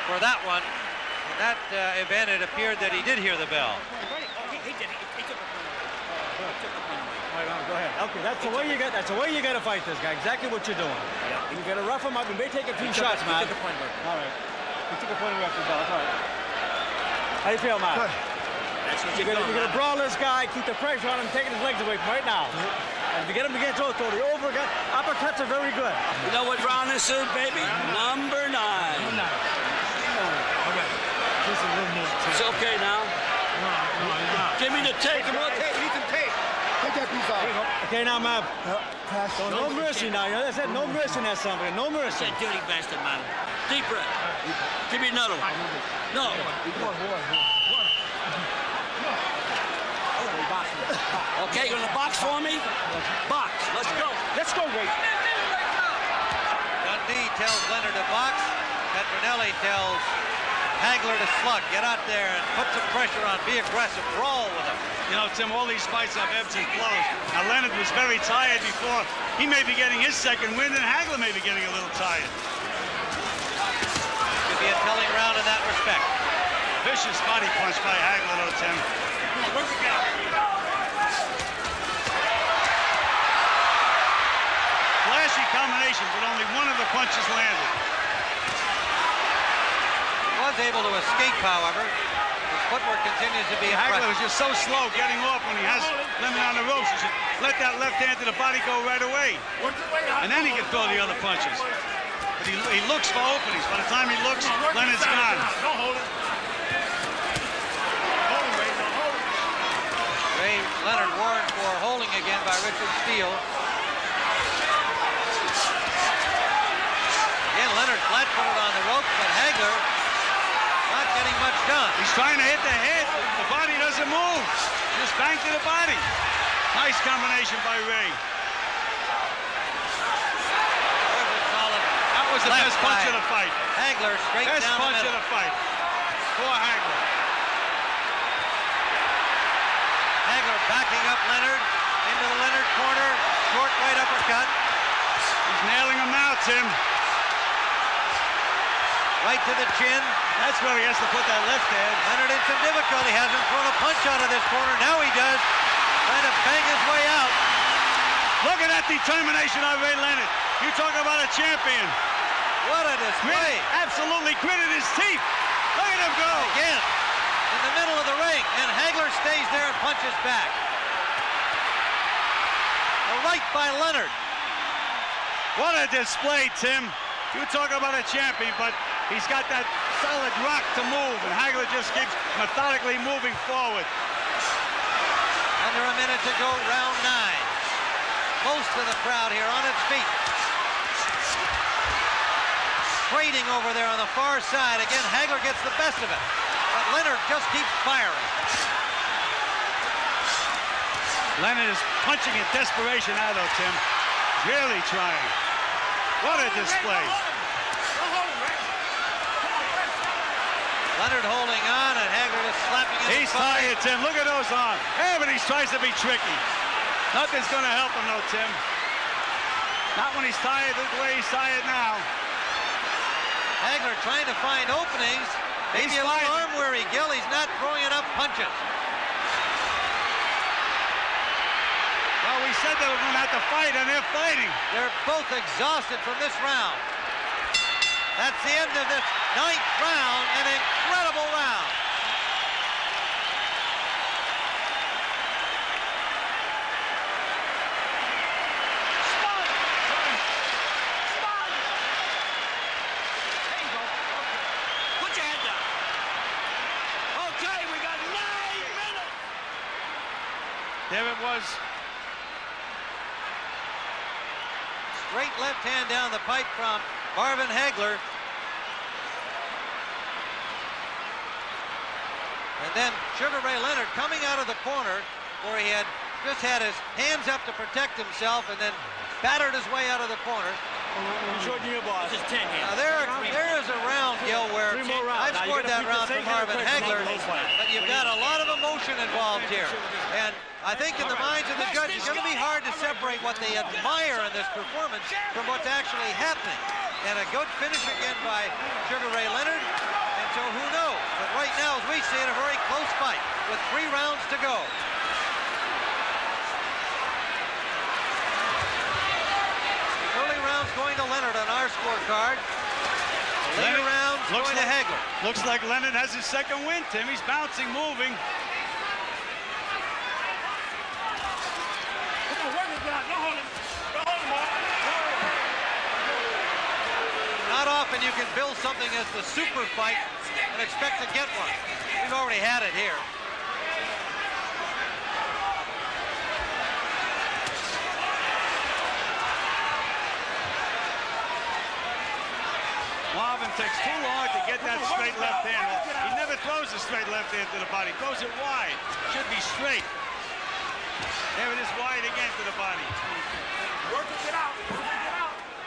for that one. In that event, it appeared that he did hear the bell. He did. He took the punch. All right, go ahead. Okay, that's the way you got. That's the way you got to fight this guy. Exactly what you're doing. Yeah. You got to rough him up. You may take a few shots, man. He took the point away. All right. He took a point away after the bell. That's all right. How do you feel, man? Good. That's what you're going to brawl this guy, keep the pressure on him, taking his legs away from right now. And if you get him to get throw, the uppercuts are very good. You know what round this is, baby? Number 9. It's okay now. Give me the tape. Come on, tape. Need some tape. Take that piece off. Okay, now, man. No mercy now. You know, I said no mercy in that something. No mercy. That dirty bastard, man. Deep breath. Give me another one. No. Okay, you gonna box for me? Box. Let's go. Let's go, Ray. Dundee tells Leonard to box. Petronelli tells Hagler to slug. Get out there and put some pressure on. Be aggressive. Brawl with him. You know, Tim, all these fights have ebbs and flows. Now, Leonard was very tired before. He may be getting his second win, and Hagler may be getting a little tired. Could be a telling round in that respect. Vicious body punch by Hagler, though, Tim. Where's the guy? Flashy combination, but only one of the punches landed. He was able to escape, however. His footwork continues to be Hagler impressive. was just so slow getting off when he has Leonard on the ropes. He should let that left hand to the body go right away. And then he can throw the other punches. But he looks for openings. By the time he looks, Leonard's gone. Leonard warned for holding again by Richard Steele. Again, Leonard flat-footed on the ropes, but Hagler not getting much done. He's trying to hit the head. The body doesn't move. Just bang to the body. Nice combination by Ray. That was the best punch of the fight. Hagler straight best down the punch middle. of the fight. For Hagler. Hagler backing up Leonard into the Leonard corner. Short right uppercut. He's nailing him now, Tim. Right to the chin. That's where he has to put that left hand. Leonard in some difficulty. Hasn't thrown a punch out of this corner. Now he does. Trying to bang his way out. Look at that determination of Ray Leonard. You talk about a champion. What a display. Absolutely gritted his teeth. Look at him go. Again, in the middle of the ring, and Hagler stays there and punches back. A right by Leonard. What a display, Tim. You talk about a champion, but he's got that solid rock to move, and Hagler just keeps methodically moving forward. Under a minute to go, round 9. Most of the crowd here on its feet. Trading over there on the far side. Again, Hagler gets the best of it. But Leonard just keeps firing. Leonard is punching in desperation now, though, Tim. Really trying. What a display. Leonard holding on, and Hagler just slapping his He's tired, Tim. Look at those arms. Yeah, but he tries to be tricky. Nothing's going to help him, though, Tim. Not when he's tired the way he's tired now. Hagler trying to find openings. Maybe a little arm weary, Gil. He's not throwing enough punches. Well, we said they were going to have to fight, and they're fighting. They're both exhausted from this round. That's the end of this 9th round, an incredible round. Put your head down. Okay, we got 9 minutes. There it was. Straight left hand down the pipe from Marvin Hagler. And then Sugar Ray Leonard coming out of the corner where he had just had his hands up to protect himself and then battered his way out of the corner. Your boss. Just 10 hands. Now there is a round, Gil, where I've scored that round for Marvin Hagler, but you've got a lot of emotion involved here. And I think in the minds of the judges, it's going to be hard to separate what they admire in this performance from what's actually happening. And a good finish again by Sugar Ray Leonard. And so who knows? But right now, as we see it, a very close fight with 3 rounds to go. Early rounds going to Leonard on our scorecard. Later rounds going to Hagler. Looks like Leonard has his second win, Tim. He's bouncing, moving. Not often you can build something as the super fight and expect to get one. We've already had it here. Marvin takes too long to get that straight left hand. He never throws a straight left hand to the body. He throws it wide. Should be straight. There it is, wide again to the body. Work it out.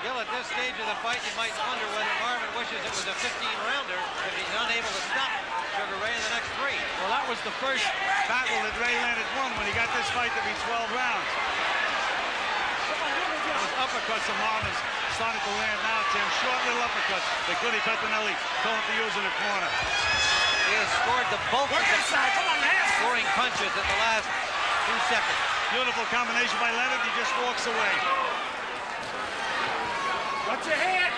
Gil, at this stage of the fight, you might wonder whether Marvin wishes it was a 15-rounder if he's unable to stop Sugar Ray in the next 3. Well, that was the first battle that Ray Leonard won when he got this fight to be 12 rounds. Those uppercuts of Marvin's starting to land now, Tim. Short little uppercuts that Goody Pettinelli told him to use in the corner. He has scored the bulk of the scoring punches in the last 2 seconds. Beautiful combination by Leonard. He just walks away. Watch your head.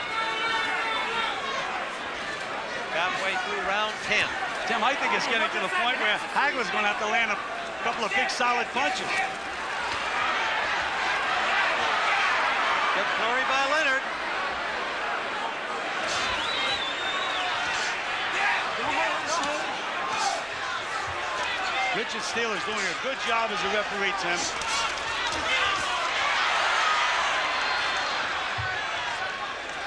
Halfway through round 10. Tim, I think it's getting to the point where Hagler's going to have to land a couple of big, solid punches. Good flurry by Leonard. Richard Steele is doing a good job as a referee, Tim.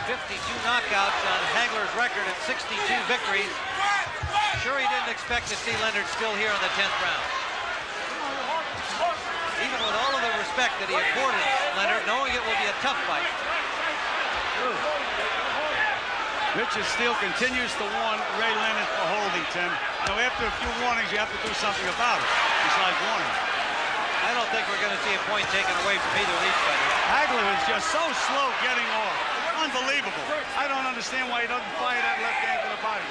52 knockouts on Hagler's record at 62 victories. Sure he didn't expect to see Leonard still here in the 10th round. Even with all of the respect that he accorded Leonard, knowing it will be a tough fight. Richard Steele continues to warn Ray Leonard for holding, Tim. Now, after a few warnings, you have to do something about it, besides warning. I don't think we're going to see a point taken away from either of these fighters. Hagler is just so slow getting off. Unbelievable. I don't understand why he doesn't fire that left hand to the body.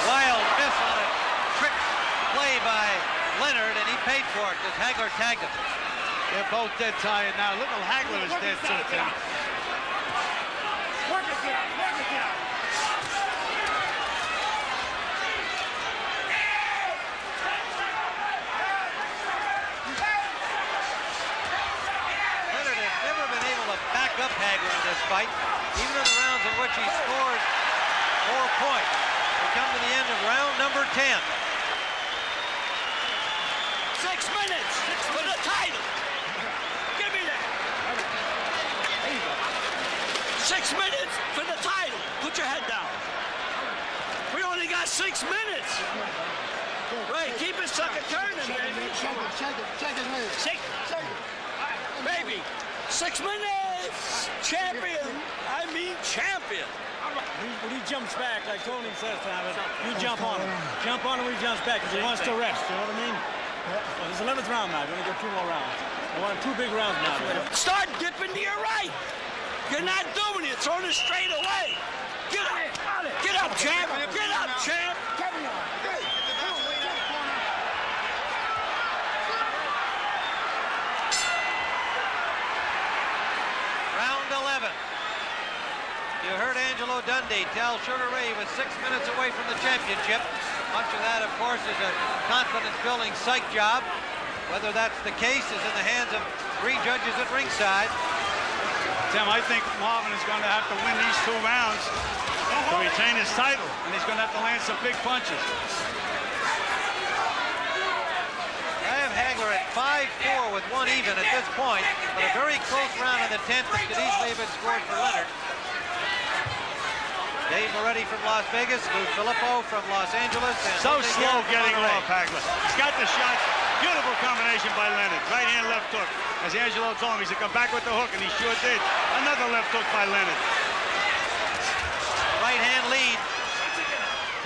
Wild miss on a trick play by Leonard, and he paid for it because Hagler tagged him. They're both dead tired now. Little Hagler is dead too, Tim. Work it out. Leonard has never been able to back up Hagler in this fight, even in the rounds in which he scored 4 points. We come to the end of round number 10. 6 minutes for the title. Give me that. 6 minutes for the title. Put your head down. We only got 6 minutes. Right, keep it sucker turning, baby. Check his minutes. Baby, 6 minutes. Champion. I mean champion. When he jumps back, like Tony says, Thomas, you jump on him. Jump on him when he jumps back because he wants to rest. You know what I mean? Well, it's 11th round now. We're going to get 2 more rounds. I want 2 big rounds now. Start dipping to your right. You're not doing it. Throwing it straight away. Get up. Get up, champ. Get up, champ. Round 11. You heard Angelo Dundee tell Sugar Ray he was 6 minutes away from the championship. Much of that, of course, is a confidence-building psych job. Whether that's the case is in the hands of 3 judges at ringside. Tim, I think Marvin is going to have to win these 2 rounds to retain his title, and he's going to have to land some big punches. I have Hagler at 5-4 with 1 even at this point, but a very close round in the 10th that could easily have been scored for Leonard. Dave Moretti from Las Vegas, Lou Filippo from Los Angeles. And So Jose slow Guerra from getting Monterrey. off, Hagler. He's got the shots. Beautiful combination by Leonard. Right hand, left hook. As Angelo told him, he said, come back with the hook, and he sure did. Another left hook by Leonard. Right hand lead.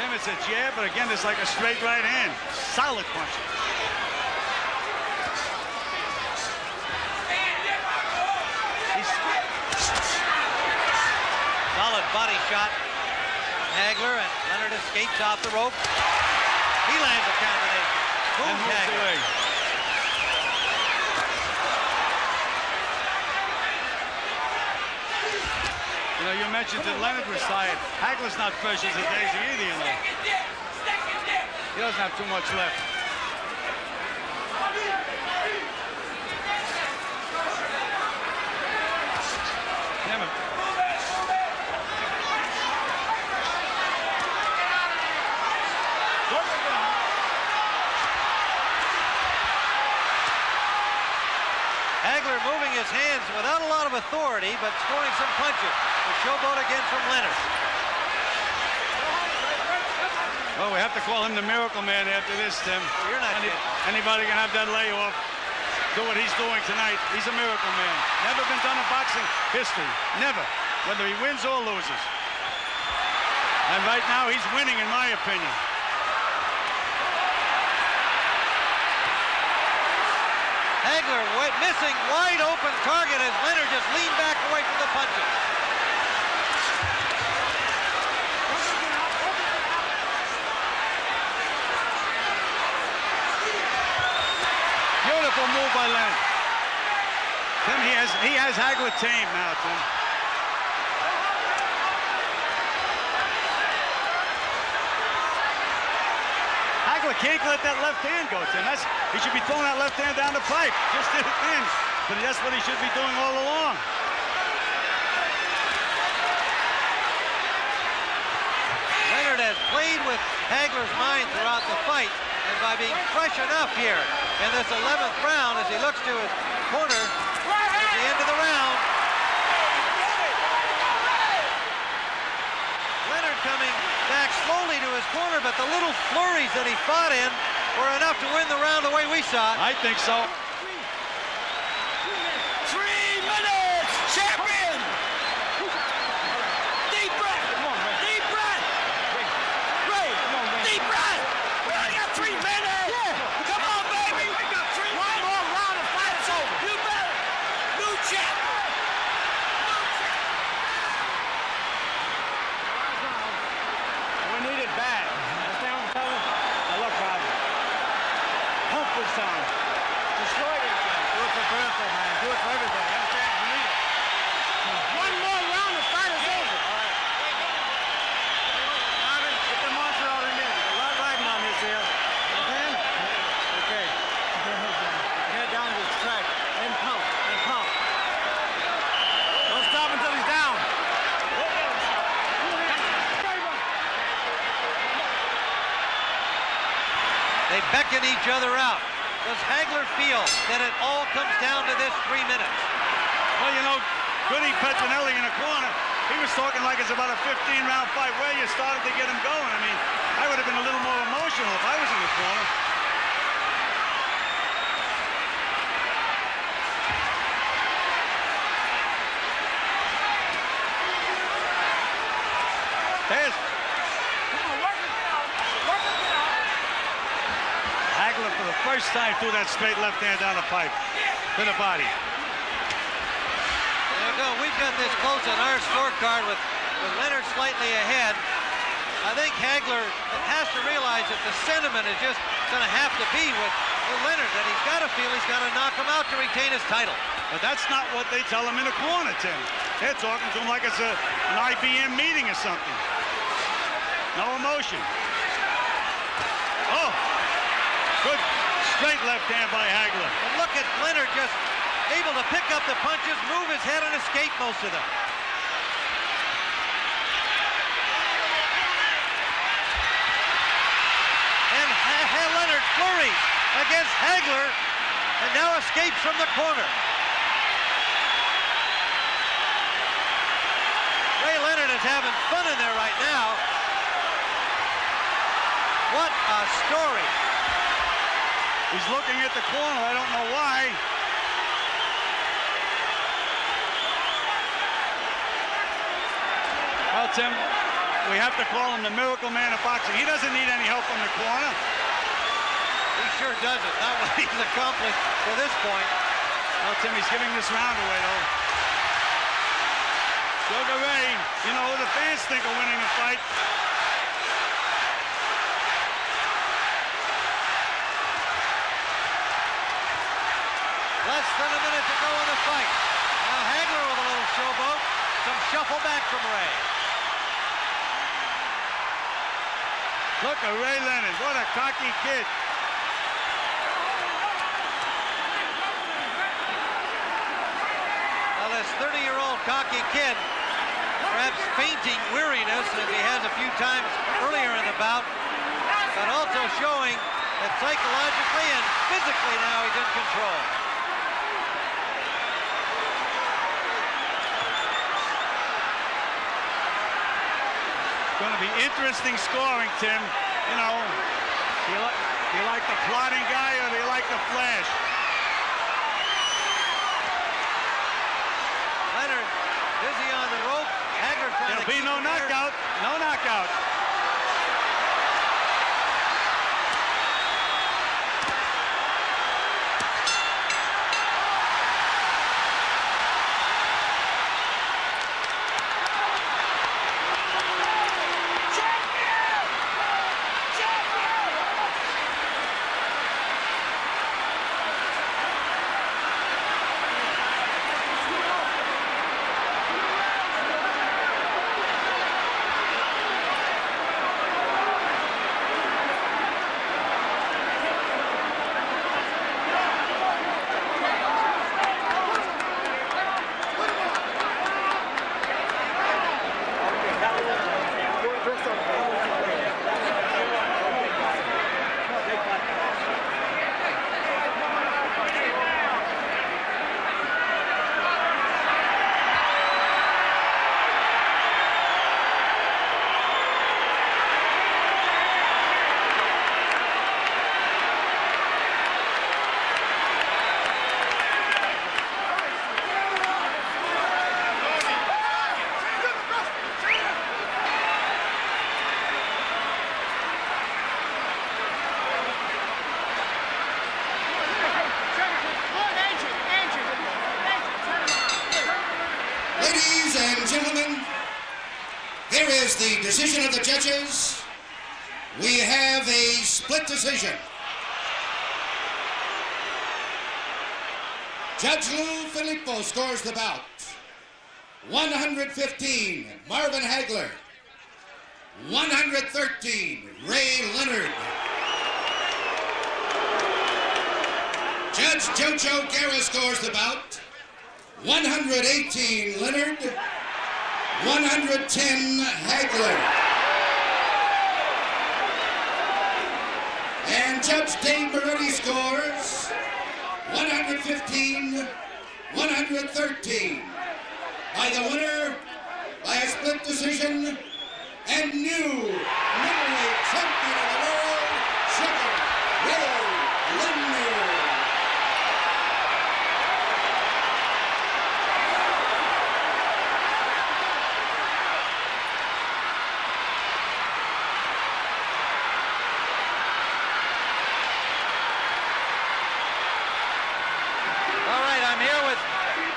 Tim, it's a jab, but again, it's like a straight right hand. Solid punch. Solid body shot. Hagler, and Leonard escapes off the rope. He lands a combination. And moves Hagler. away. You know, you mentioned that Leonard was tired. Hagler's not fresh as a daisy either, you know. He doesn't have too much left. Damn it. Hagler moving his hands without a lot of authority, but scoring some punches. The showboat again from Leonard. Well, we have to call him the Miracle Man after this, Tim. You're not kidding. Anybody can have that layoff. Do what he's doing tonight. He's a Miracle Man. Never been done in boxing history. Never. Whether he wins or loses. And right now, he's winning, in my opinion. Hagler missing wide open target as Leonard just leaned back away from the punches. Beautiful move by Leonard. Tim, he has Hagler tamed now, Tim. Hagler can't let that left hand go, Tim. He should be throwing that left hand down the pipe. Just did it in. But that's what he should be doing all along. Leonard has played with Hagler's mind throughout the fight, and by being fresh enough here in this 11th round as he looks to his corner at the end of the round. Leonard coming back slowly to his corner, but the little flurries that he fought in were enough to win the round the way we saw it. I think so. 3 minutes! Champion! Deep breath! Deep breath! Ray! Deep breath! We only got 3 minutes! Come on, baby! One more round and fight's over! You better! New champ! We need it bad. Understand what I'm telling you? Now look, Robbie. Pump this time. Destroy this thing. Do it for Bertha, man. Do it for everybody. Understand? We need it. One more round, the fight is over. All right. Marvin, get the monster out of here. There's a lot riding on this here. Understand? Okay. Head down to the track. And pump. And pump. Don't stop until he's down. They beckon each other out. Does Hagler feel that it all comes down to this 3 minutes? Well, you know, Goody Petronelli in the corner, he was talking like it's about a 15-round fight. Where you started to get him going. I mean, I would have been a little more emotional if I was in the corner. There's Hagler for the first time threw that straight left hand down the pipe to the body. There you go. We've got this close on our scorecard with Leonard slightly ahead. I think Hagler has to realize that the sentiment is just going to have to be with Leonard, that he's got to feel he's got to knock him out to retain his title. But that's not what they tell him in the corner, Tim. They're talking to him like it's an IBM meeting or something. No emotion. Oh, good straight left hand by Hagler. And look at Leonard just able to pick up the punches, move his head, and escape most of them. And Leonard flurries against Hagler and now escapes from the corner. Ray Leonard is having fun in there right now. What a story. He's looking at the corner. I don't know why. Well, Tim, we have to call him the miracle man of boxing. He doesn't need any help from the corner. He sure doesn't. Not what he's accomplished to this point. Well, Tim, he's giving this round away, though. Sugar Ray, you know who the fans think are winning the fight. Less than a minute to go in the fight. Now Hagler with a little showboat. Some shuffle back from Ray. Look at Ray Leonard. What a cocky kid. Well, this 30-year-old cocky kid, perhaps fainting weariness as he has a few times earlier in the bout, but also showing that psychologically and physically now he's in control. Going to be interesting scoring, Tim. You know, do you like the plotting guy or do you like the flash? Leonard busy on the rope. Hagler trying to There'll be no knockout. No knockout. Ladies and gentlemen, here is the decision of the judges. We have a split decision. Judge Lou Filippo scores the bout. 115, Marvin Hagler. 113, Ray Leonard. Judge Jojo Guerra scores the bout. 118, Leonard. 110, Hagler. And Judge Dave Moretti scores 115, 113. By the winner, by a split decision, and new middleweight champion of the world, Sugar Ray Leonard.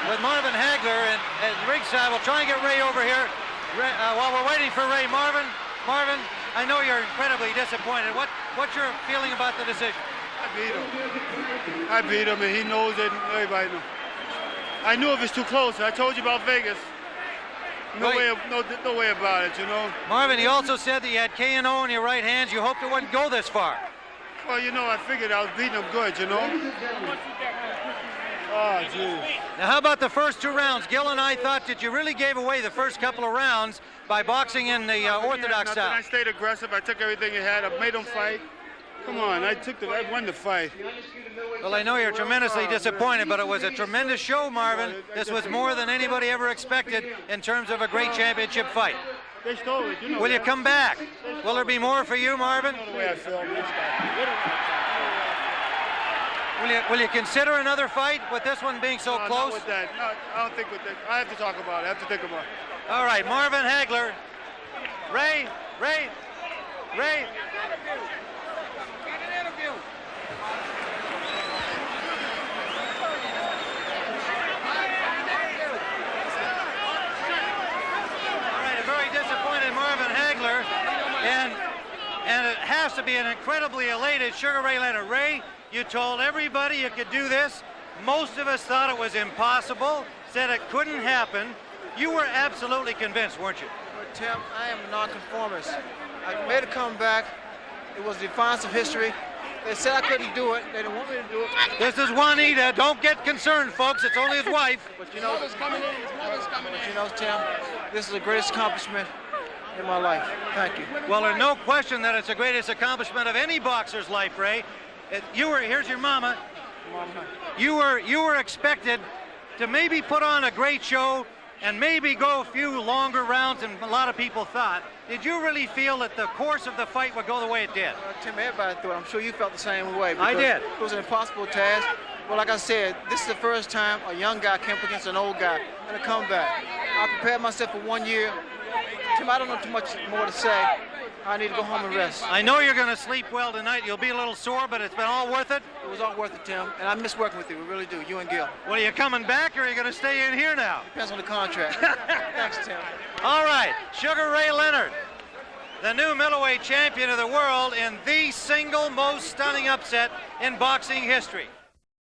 With Marvin Hagler and ringside. We'll try and get Ray over here. While we're waiting for Ray, Marvin, I know you're incredibly disappointed. What's your feeling about the decision? I beat him, and he knows it. Everybody knows. I knew it was too close. I told you about Vegas. No way about it, you know. Marvin, he also said that you had K&O in your right hands. You hoped it wouldn't go this far. Well, you know, I figured I was beating him good, you know. Oh, geez. Now, how about the first two rounds? Gil and I thought that you really gave away the first couple of rounds by boxing in the orthodox style. I stayed aggressive. I took everything he had. I made him fight. Come on, I won the fight. Well, I know you're tremendously disappointed, but it was a tremendous show, Marvin. This was more than anybody ever expected in terms of a great championship fight. They stole it. You know Will you come back? Will there be more for you, Marvin? the way I feel. Will you consider another fight with this one being so close? Not with that. No, I don't think with that. I have to talk about it. I have to think about it. All right, Marvin Hagler. Ray. Very disappointed Marvin Hagler, and it has to be an incredibly elated Sugar Ray Leonard. Ray, you told everybody you could do this. Most of us thought it was impossible, said it couldn't happen. You were absolutely convinced, weren't you? But Tim, I am a nonconformist. I made a comeback. It was the defiance of history. They said I couldn't do it. They didn't want me to do it. This is Juanita. Don't get concerned, folks. It's only his wife. But you know, Tim, this is the greatest accomplishment in my life. Thank you. Well, there's no question that it's the greatest accomplishment of any boxer's life, Ray. Here's your mama. You were expected to maybe put on a great show and maybe go a few longer rounds than a lot of people thought. Did you really feel that the course of the fight would go the way it did? Tim, everybody thought. I'm sure you felt the same way. I did. It was an impossible task. Well, like I said, this is the first time a young guy came up against an old guy in a comeback. I prepared myself for 1 year. Tim, I don't know too much more to say. I need to go home and rest. I know you're going to sleep well tonight. You'll be a little sore, but it's been all worth it. It was all worth it, Tim. And I miss working with you. We really do. You and Gil. Well, are you coming back, or are you going to stay in here now? Depends on the contract. Thanks, Tim. All right, Sugar Ray Leonard, the new middleweight champion of the world in the single most stunning upset in boxing history.